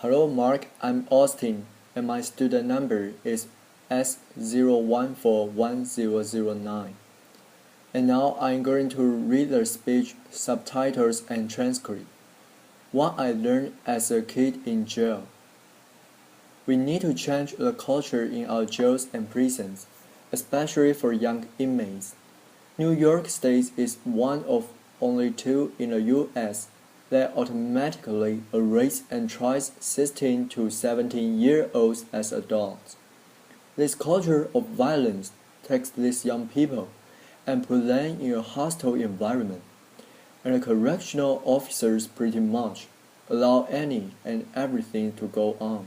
Hello Mark, I'm Austin, and my student number is S0141009. And now I'm going to read the speech, subtitles, and transcript. What I learned as a kid in jail. We need to change the culture in our jails and prisons, especially for young inmates. New York State is one of only two in the U.S. that automatically arrests and tries 16 to 17-year-olds as adults. This culture of violence takes these young people and puts them in a hostile environment, and the correctional officers pretty much allow any and everything to go on.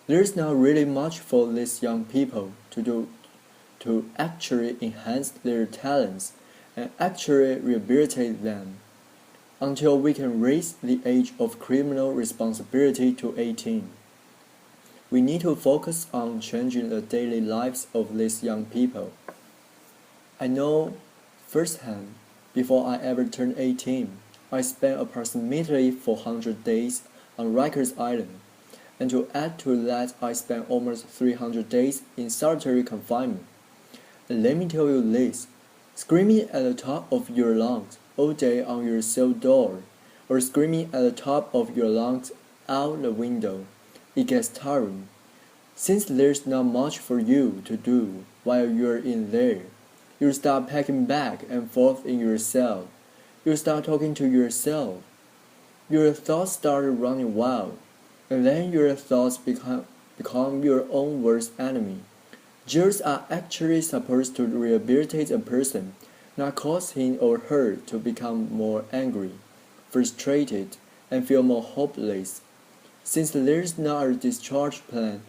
There's not really much for these young people to do to actually enhance their talents and actually rehabilitate them until we can raise the age of criminal responsibility to 18. We need to focus on changing the daily lives of these young people. I know firsthand, before I ever turned 18, I spent approximately 400 days on Rikers Island, and to add to that I spent almost 300 days in solitary confinement. And let me tell you this, screaming at the top of your lungs all day on your cell door, or screaming at the top of your lungs out the window, it gets tiring. Since there's not much for you to do while you're in there, you start packing back and forth in your cell. You start talking to yourself. Your thoughts start running wild, and then your thoughts become your own worst enemy. Jails are actually supposed to rehabilitate a person, not cause him or her to become more angry, frustrated, and feel more hopeless. Since there's not a discharge plan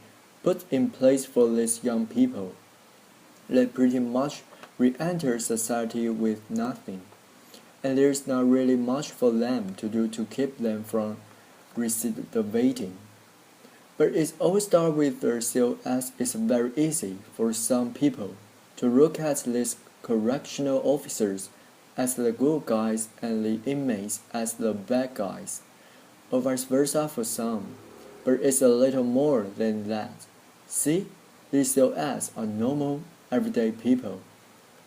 put in place for these young people, they pretty much re-enter society with nothing, and there's not really much for them to do to keep them from recidivating. But it all starts with the seal, as it's very easy for some people to look at these correctional officers as the good guys and the inmates as the bad guys, or vice versa for some. But it's a little more than that. See, these COS are normal, everyday people.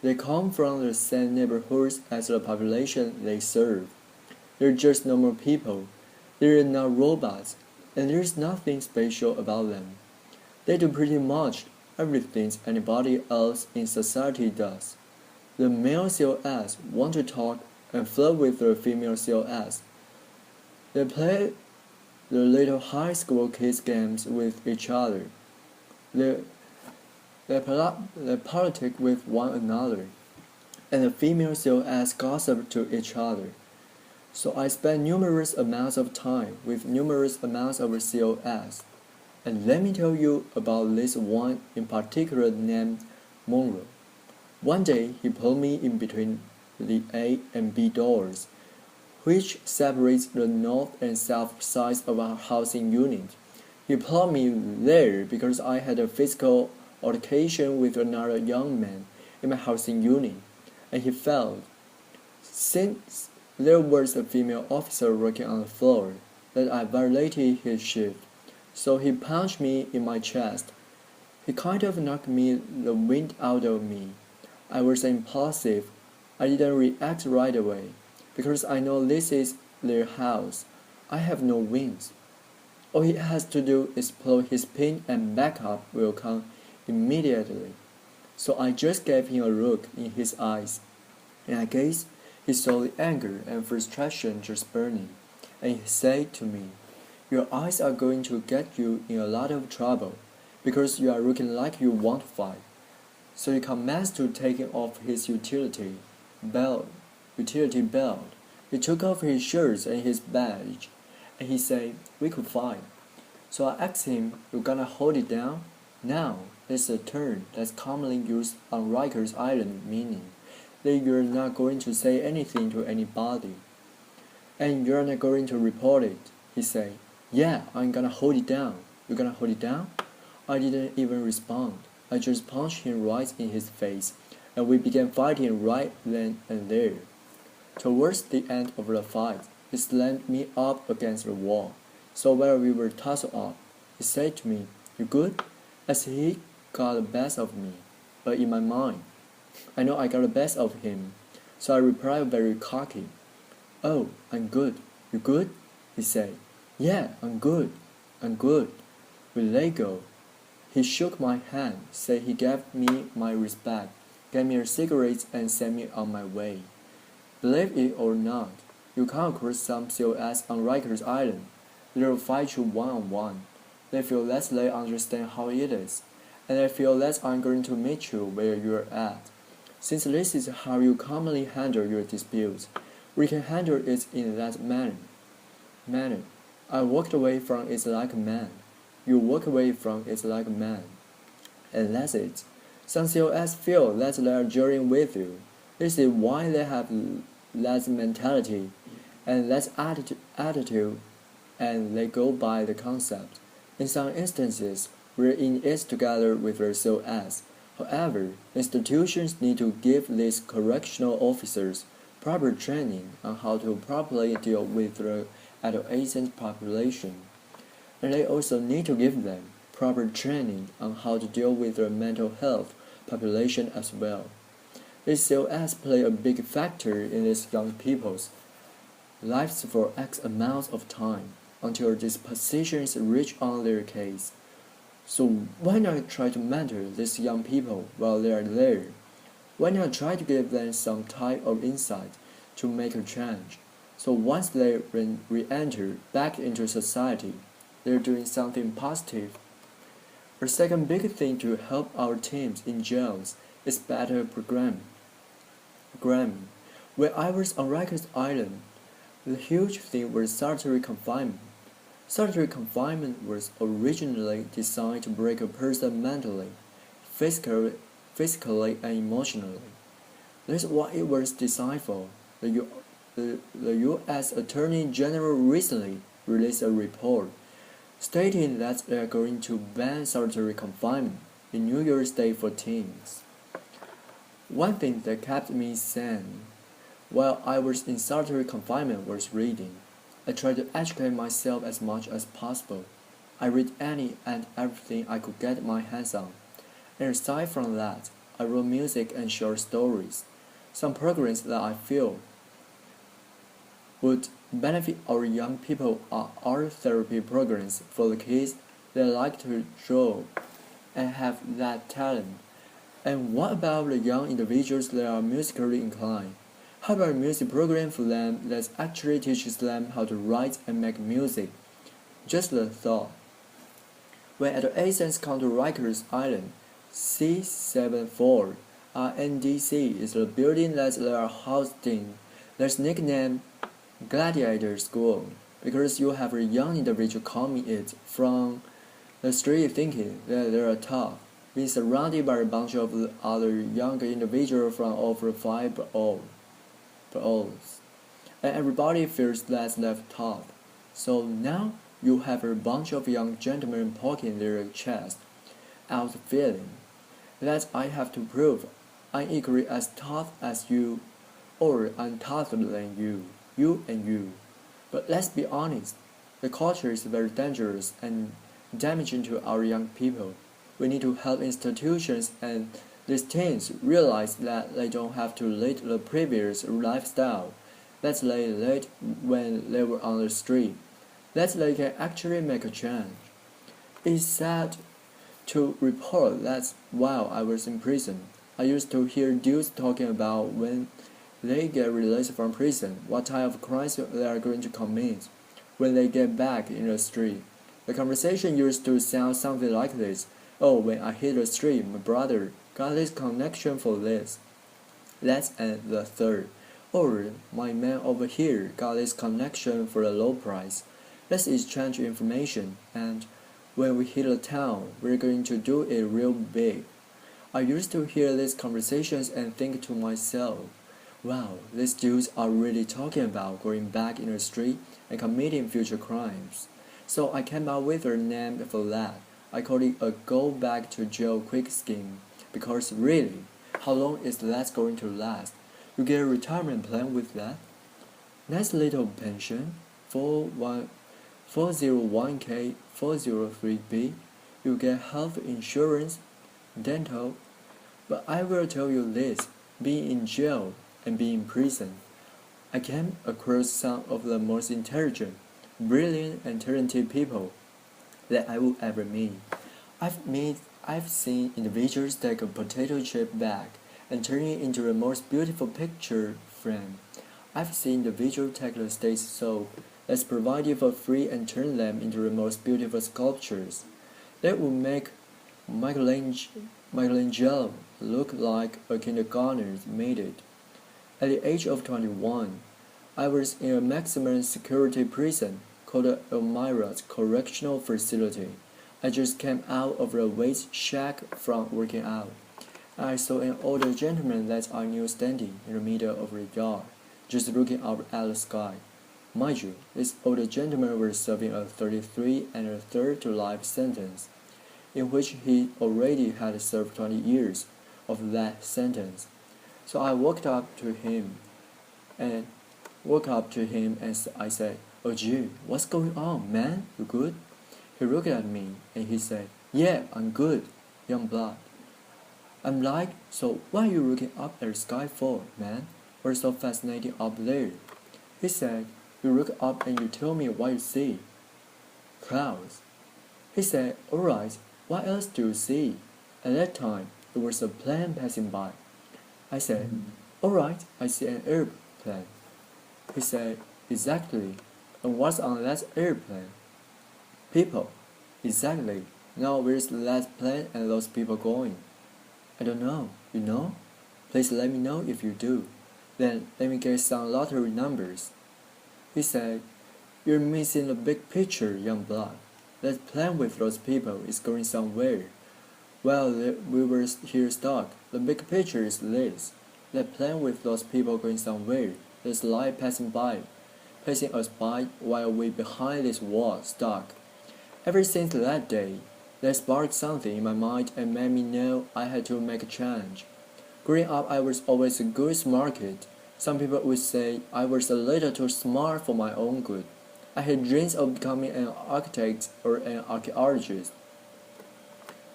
They come from the same neighborhoods as the population they serve. They're just normal people. They're not robots, and there's nothing special about them. They do pretty much everything anybody else in society does. The male COS want to talk and flirt with the female COS. They play the little high school kids games with each other. They politic with one another, and the female COS gossip to each other. So I spent numerous amounts of time with numerous amounts of COS. And let me tell you about this one in particular named Monroe. One day he pulled me in between the A and B doors, which separates the north and south sides of our housing unit. He pulled me there because I had a physical altercation with another young man in my housing unit, and he felt, since there was a female officer working on the floor, that I violated his shift, so he punched me in my chest. He kind of knocked the wind out of me. I was impulsive. I didn't react right away, because I know this is their house. I have no wings. All he has to do is pull his pin and backup will come immediately. So I just gave him a look in his eyes, and I guess he saw the anger and frustration just burning, and he said to me, "Your eyes are going to get you in a lot of trouble, because you are looking like you want to fight." So he commenced to taking off his utility belt. He took off his shirts and his badge, and he said, "We could fight." So I asked him, "You gonna hold it down?" Now, that's a term that's commonly used on Rikers Island, meaning that you're not going to say anything to anybody, and you're not going to report it. He said, "Yeah, I'm gonna hold it down." "You gonna hold it down?" I didn't even respond. I just punched him right in his face, and we began fighting right then and there. Towards the end of the fight, he slammed me up against the wall, So while we were tousled up, he said to me, "You good?" As he got the best of me. But in my mind, I know I got the best of him. So I replied very cocky, "Oh, I'm good. You good?" He said, "Yeah, I'm good. I'm good." We let go. He shook my hand, said he gave me my respect, gave me a cigarette and sent me on my way. Believe it or not, you come across some COS on Rikers Island. They'll fight you one-on-one. They feel that they understand how it is, and they feel that I'm going to meet you where you're at. Since this is how you commonly handle your disputes, we can handle it in that manner. I walked away from it like a man. You walk away from it like a man. And that's it. Some COS feel that they are journeying with you. This is why they have that mentality and that attitude, and they go by the concept. In some instances, we're in it together with their COS. However, institutions need to give these correctional officers proper training on how to properly deal with the adolescent population. And they also need to give them proper training on how to deal with the mental health population as well. These COS play a big factor in these young people's lives for X amount of time until these positions reach on their case. So why not try to mentor these young people while they are there? Why not try to give them some type of insight to make a change? So once they re-enter back into society, they're doing something positive. The second big thing to help our teams in jails is better programming. When I was on Rikers Island, the huge thing was solitary confinement. Solitary confinement was originally designed to break a person mentally, physically and emotionally. That's what it was designed for. The U.S. Attorney General recently released a report stating that they are going to ban solitary confinement in New York State for teens. One thing that kept me sane while I was in solitary confinement was reading. I tried to educate myself as much as possible. I read any and everything I could get my hands on. And aside from that, I wrote music and short stories. Some programs that I feel would benefit our young people are art therapy programs for the kids that like to draw and have that talent. And what about the young individuals that are musically inclined? How about a music program for them that actually teaches them how to write and make music? Just a thought. When adolescents come to Rikers Island, C74 RNDC is the building that they are hosting. That's nicknamed Gladiator School because you have a young individual coming it from the street thinking that they are tough, being surrounded by a bunch of other younger individuals from over 5 or olds, and everybody feels that they're tough. So now you have a bunch of young gentlemen poking their chest out feeling that I have to prove I'm equally as tough as you, or I'm tougher than you and you. But let's be honest, the culture is very dangerous and damaging to our young people. We need to help institutions and these teens realize that they don't have to lead the previous lifestyle that they led when they were on the street, that they can actually make a change. It's sad to report that while I was in prison, I used to hear dudes talking about when they get released from prison, what type of crimes they are going to commit when they get back in the street. The conversation used to sound something like this: "Oh, when I hit the street, my brother got this connection for this, that and the third. Or my man over here got this connection for a low price. Let's exchange information, and when we hit a town, we're going to do it real big." I used to hear these conversations and think to myself, wow, these dudes are really talking about going back in the street and committing future crimes. So I came up with a name for that. I call it a go back to jail quick scheme, because really, how long is that going to last? You get a retirement plan with that? Nice little pension, 401k, 403b, you get health insurance, dental. But I will tell you this, being in jail and being in prison, I came across some of the most intelligent, brilliant and talented people that I will ever meet. I've seen individuals take a potato chip bag and turn it into the most beautiful picture frame. I've seen individuals take the state soap that's provided for free and turn them into the most beautiful sculptures. That would make Michelangelo look like a kindergartner made it. At the age of 21, I was in a maximum security prison called Elmira's Correctional Facility. I just came out of the waste shack from working out. I saw an older gentleman that I knew standing in the middle of the yard, just looking up at the sky. Mind you, this older gentleman was serving a 33 and a third to life sentence, in which he already had served 20 years of that sentence. So I walked up to him and I said, "Oh gee, what's going on, man? You good?" He looked at me and he said, "Yeah, I'm good, young blood." I'm like, "So what are you looking up at the sky for, man? What's so fascinating up there?" He said, "You look up and you tell me what you see." Clouds. He said, "Alright, what else do you see?" At that time, there was a plane passing by. I said, "Alright, I see an airplane." He said, "Exactly. And what's on that airplane?" "People." "Exactly. Now where's that plane and those people going?" "I don't know. You know?" "Please let me know if you do. Then let me get some lottery numbers." He said, "You're missing the big picture, young blood. That plane with those people is going somewhere. Well, we were here stuck. The big picture is this. That plane with those people going somewhere. There's light passing us by while we behind this wall stuck." Ever since that day, that sparked something in my mind and made me know I had to make a change. Growing up, I was always a good smart kid. Some people would say I was a little too smart for my own good. I had dreams of becoming an architect or an archaeologist.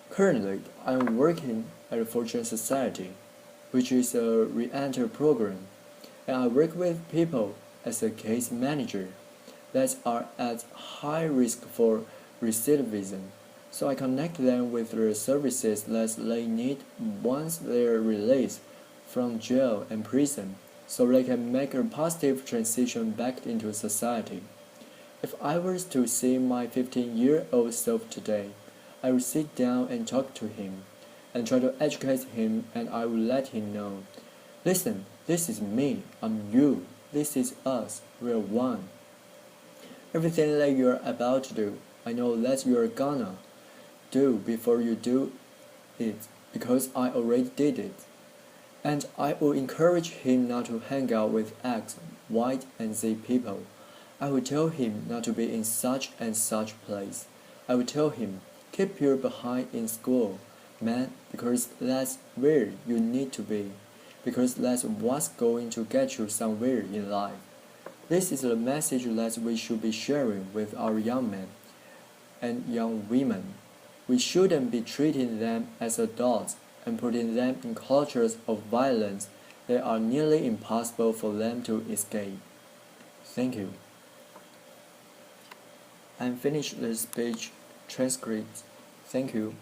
Currently, I am working at the Fortune Society, which is a re-entry program, and I work with people as a case manager that are at high risk for recidivism, so I connect them with the services that they need once they're released from jail and prison, so they can make a positive transition back into society. If I was to see my 15-year-old self today, I would sit down and talk to him, and try to educate him, and I would let him know, "Listen, this is me, I'm you, this is us, we're one. Everything that you're about to do, I know that you're gonna do before you do it, because I already did it." And I would encourage him not to hang out with X, Y, and Z people. I would tell him not to be in such and such place. I would tell him, "Keep your behind in school, man, because that's where you need to be, because that's what's going to get you somewhere in life." This is the message that we should be sharing with our young men and young women. We shouldn't be treating them as adults and putting them in cultures of violence that are nearly impossible for them to escape. Thank you. I'm finished the speech transcript. Thank you.